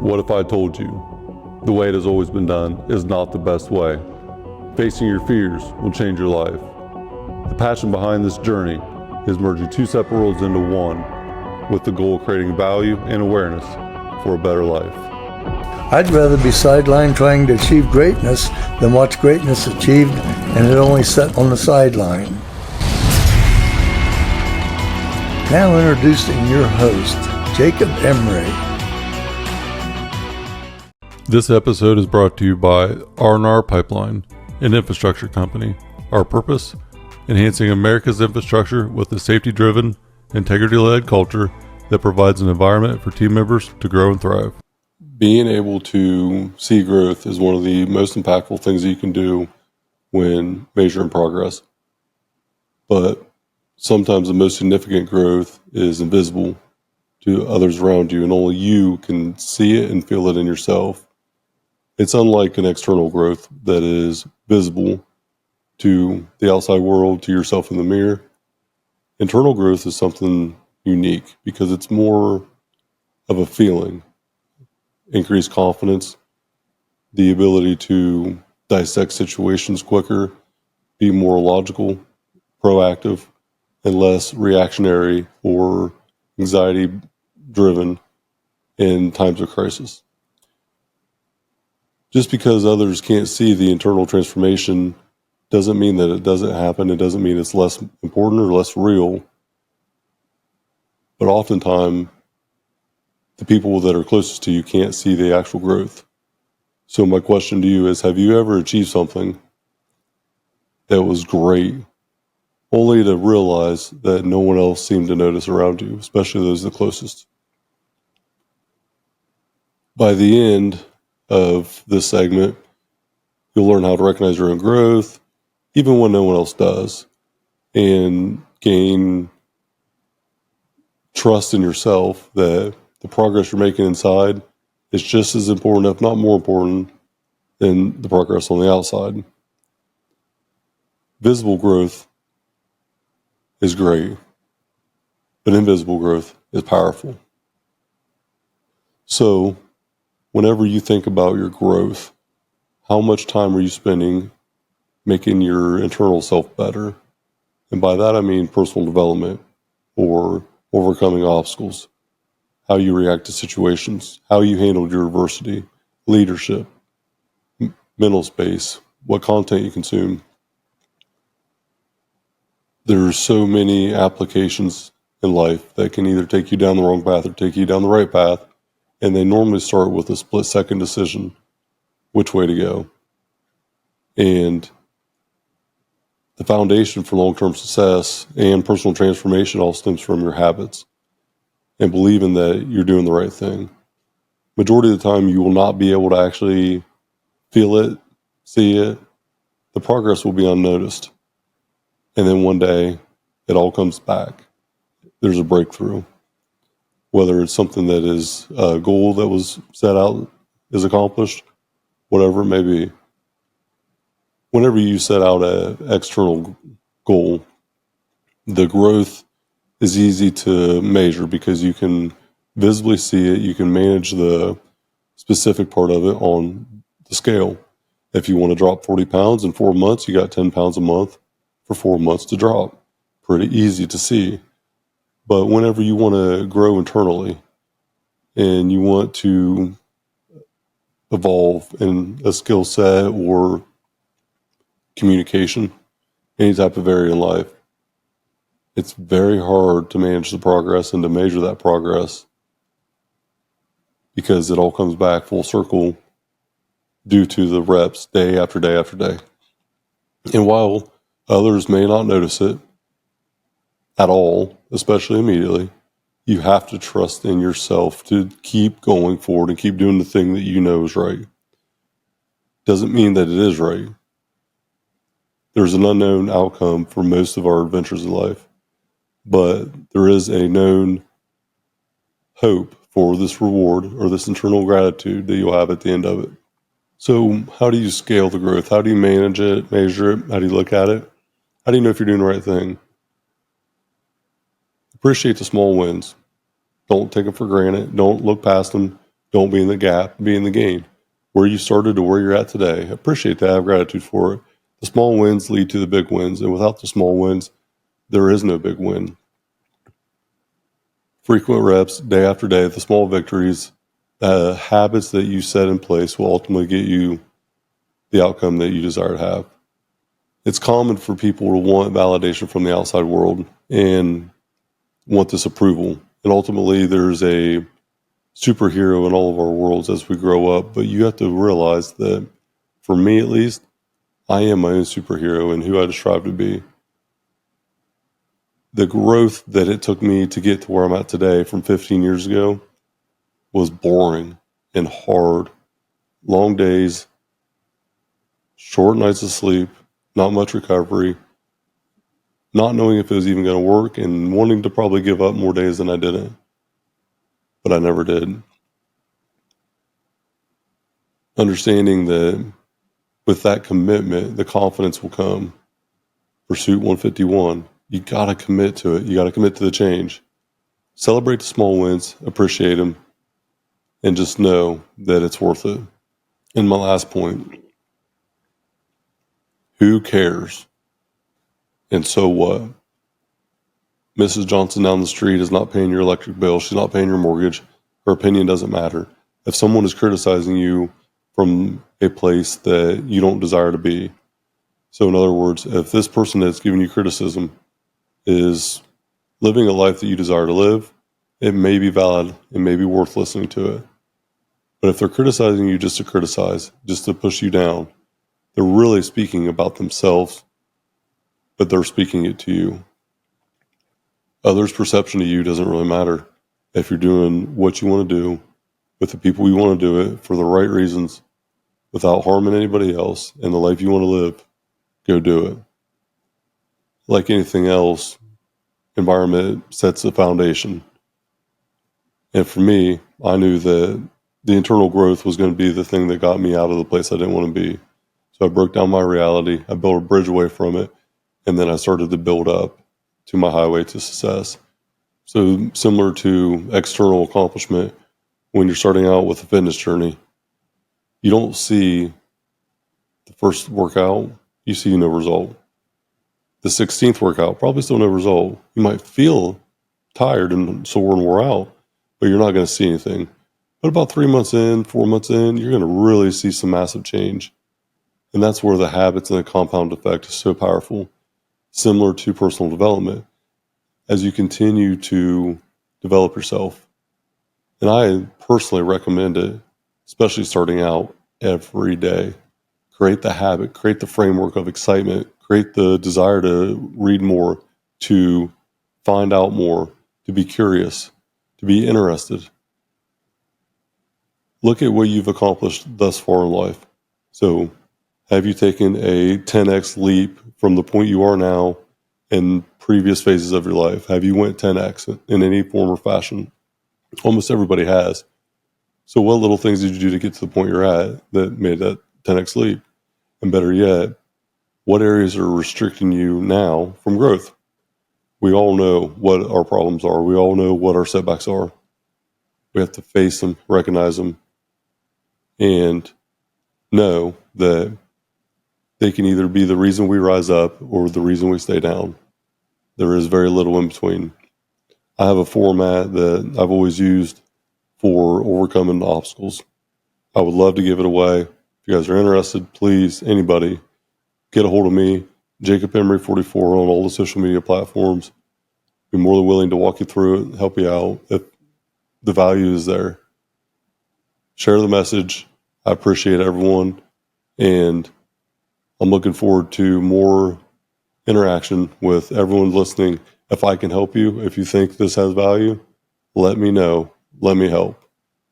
What if I told you the way it has always been done is not the best way? Facing your fears will change your life. The passion behind this journey is merging two separate worlds into one with the goal of creating value and awareness for a better life. I'd rather be sidelined trying to achieve greatness than watch greatness achieved and it only set on the sideline. Now introducing your host, Jacob Emery. This episode is brought to you by R&R Pipeline, an infrastructure company. Our purpose? Enhancing America's infrastructure with a safety-driven, integrity-led culture that provides an environment for team members to grow and thrive. Being able to see growth is one of the most impactful things that you can do when measuring progress. But sometimes the most significant growth is invisible to others around you, and only you can see it and feel it in yourself. It's unlike an external growth that is visible to the outside world, to yourself in the mirror. Internal growth is something unique because it's more of a feeling, increased confidence, the ability to dissect situations quicker, be more logical, proactive, and less reactionary or anxiety driven in times of crisis. Just because others can't see the internal transformation doesn't mean that it doesn't happen. It doesn't mean it's less important or less real. But oftentimes, the people that are closest to you can't see the actual growth. So my question to you is, have you ever achieved something that was great, only to realize that no one else seemed to notice around you, especially those the closest? By the end of this segment, you'll learn how to recognize your own growth, even when no one else does, and gain trust in yourself that the progress you're making inside is just as important, if not more important, than the progress on the outside. Visible growth is great, but invisible growth is powerful. So, whenever you think about your growth, how much time are you spending making your internal self better? And by that I mean personal development or overcoming obstacles, how you react to situations, how you handled your adversity, leadership, mental space, what content you consume. There's so many applications in life that can either take you down the wrong path or take you down the right path, and they normally start with a split-second decision which way to go. And the foundation for long-term success and personal transformation all stems from your habits and believing that you're doing the right thing. Majority of the time, you will not be able to actually feel it, see it. The progress will be unnoticed. And then one day, it all comes back. There's a breakthrough. Whether it's something that is a goal that was set out is accomplished, whatever it may be. Whenever you set out an external goal, the growth is easy to measure because you can visibly see it. You can manage the specific part of it on the scale. If you want to drop 40 pounds in 4 months, you got 10 pounds a month for 4 months to drop. Pretty easy to see. But whenever you want to grow internally and you want to evolve in a skill set or communication, any type of area in life, it's very hard to manage the progress and to measure that progress because it all comes back full circle due to the reps day after day after day. And while others may not notice it at all, especially immediately, you have to trust in yourself to keep going forward and keep doing the thing that you know is right. Doesn't mean that it is right. There's an unknown outcome for most of our adventures in life, but there is a known hope for this reward or this internal gratitude that you'll have at the end of it. So how do you scale the growth? How do you manage it, measure it? How do you look at it? How do you know if you're doing the right thing? Appreciate the small wins. Don't take them for granted. Don't look past them. Don't be in the gap, be in the gain. Where you started to where you're at today, appreciate that, have gratitude for it. The small wins lead to the big wins, and without the small wins, there is no big win. Frequent reps, day after day, the small victories, habits that you set in place will ultimately get you the outcome that you desire to have. It's common for people to want validation from the outside world and want this approval. And ultimately, there's a superhero in all of our worlds as we grow up. But you have to realize that, for me at least, I am my own superhero and who I strive to be. The growth that it took me to get to where I'm at today from 15 years ago was boring and hard. Long days, short nights of sleep, not much recovery, not knowing if it was even going to work, and wanting to probably give up more days than I didn't. But I never did. Understanding that with that commitment, the confidence will come. Pursuit 151. You got to commit to it. You got to commit to the change. Celebrate the small wins, appreciate them, and just know that it's worth it. And my last point, who cares? And so what? Mrs. Johnson down the street is not paying your electric bill. She's not paying your mortgage. Her opinion doesn't matter. If someone is criticizing you from a place that you don't desire to be, so in other words, if this person that's giving you criticism is living a life that you desire to live, it may be valid. It may be worth listening to it. But if they're criticizing you just to criticize, just to push you down, they're really speaking about themselves, but they're speaking it to you. Others' perception of you doesn't really matter. If you're doing what you want to do with the people you want to do it for the right reasons, without harming anybody else, and the life you want to live, go do it. Like anything else, environment sets the foundation. And for me, I knew that the internal growth was going to be the thing that got me out of the place I didn't want to be. So I broke down my reality, I built a bridge away from it, and then I started to build up to my highway to success. So similar to external accomplishment, when you're starting out with a fitness journey, you don't see the first workout, you see no result. The 16th workout, probably still no result. You might feel tired and sore and wore out, but you're not going to see anything. But about 3 months in, 4 months in, you're going to really see some massive change. And that's where the habits and the compound effect is so powerful, similar to personal development. As you continue to develop yourself, and I personally recommend it, especially starting out, every day. Create the habit, create the framework of excitement, create the desire to read more, to find out more, to be curious, to be interested. Look at what you've accomplished thus far in life. So, have you taken a 10x leap from the point you are now in previous phases of your life? Have you went 10x in any form or fashion? Almost everybody has. So what little things did you do to get to the point you're at that made that 10x leap? And better yet, what areas are restricting you now from growth? We all know what our problems are. We all know what our setbacks are. We have to face them, recognize them, and know that they can either be the reason we rise up or the reason we stay down. There is very little in between. I have a format that I've always used for overcoming obstacles. I would love to give it away. If you guys are interested, please, anybody, get a hold of me, Jacob Emery 44 on all the social media platforms. Be more than willing to walk you through it, help you out if the value is there. Share the message. I appreciate everyone, and I'm looking forward to more interaction with everyone listening. If I can help you, if you think this has value, let me know. Let me help.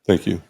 Thank you.